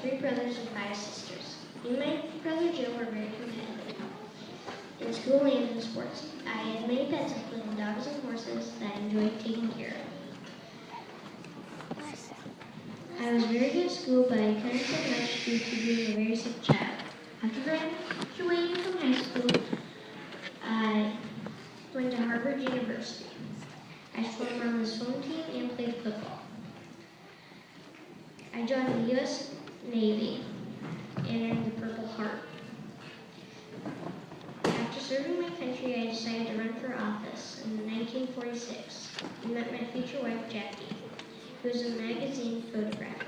three brothers and five sisters. Me and my brother Joe were very competitive in school and in sports. I had many pets, including dogs and horses, that I enjoyed taking care of. I was very good at school, but I couldn't say much due to being a very sick child. After graduating from high school, I went to Harvard University. I swam on the swim team and played football. I joined the U.S. Navy and earned the Purple Heart. After serving my country, I decided to run for office in 1946 and met my future wife, Jackie, who was a magazine photographer.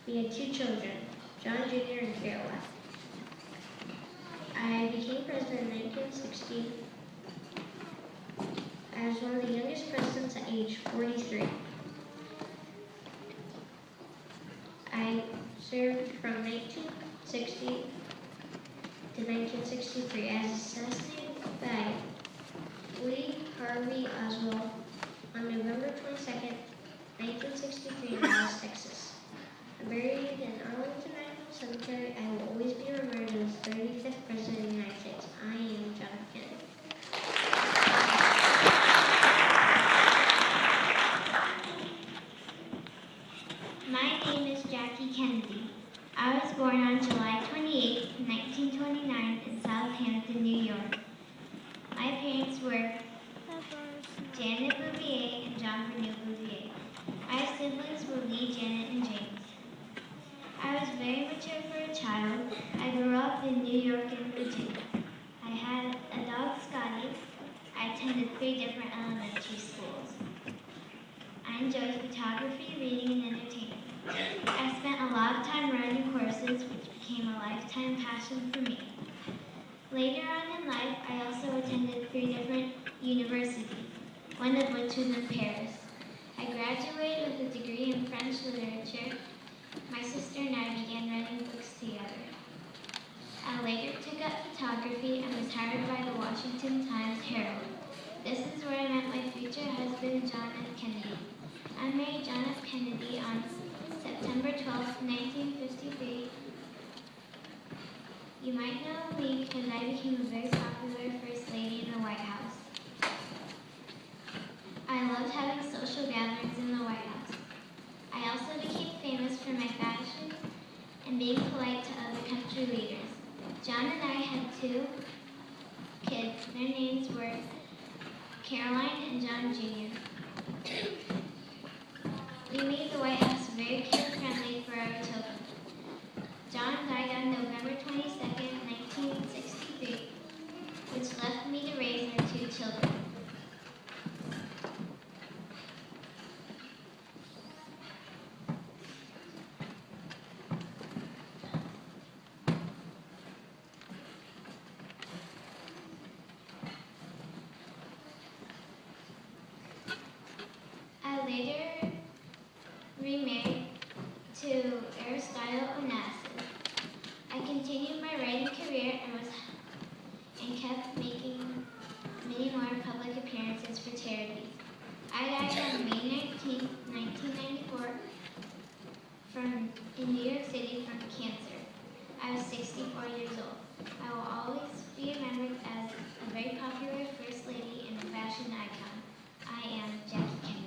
We had two children, John Jr. and Carol F. I became president in 1960. I was one of the youngest presidents at age 43. I served from 1960 to 1963 as assassinated by Lee Harvey Oswald on November 22nd, 1963 in Dallas, Texas. I'm buried in Arlington National Cemetery. I will always be remembered as the 35th President of the United States. I am John F. Kennedy. My name is Jackie Kennedy. I was born on July 28, 1929 in Southampton, New York. My parents were Janet Bouvier and John Renew Bouvier. My siblings were Lee, Janet, and James. I was very mature for a child. I grew up in New York and Virginia. I had a dog, Scotty. I attended 3 different elementary schools. I enjoyed photography, reading, and entertaining. I spent a lot of time running courses, which became a lifetime passion for me. Later on in life, I also attended 3 different universities, one of which was in Paris. I graduated with a degree in French literature. My sister and I began writing books together. I later took up photography and was hired by the Washington Times-Herald. This is where I met my future husband, John F. Kennedy. I married John F. Kennedy on September 12, 1953. You might know me because I became a very popular First Lady in the White House. I loved having social gatherings in the White House. I also became famous for my fashion and being polite to other country leaders. John and I had 2 kids. Their names were Caroline and John Jr. We made the White House very kid-friendly for our children. John died on November 22nd, 1963, which left me to raise our 2 children. I later remarried to Aristotle Onassis. I continued my writing career and kept making many more public appearances for charities. I died on May 19, 1994 in New York City from cancer. I was 64 years old. I will always be remembered as a very popular First Lady and a fashion icon. I am Jackie Kennedy.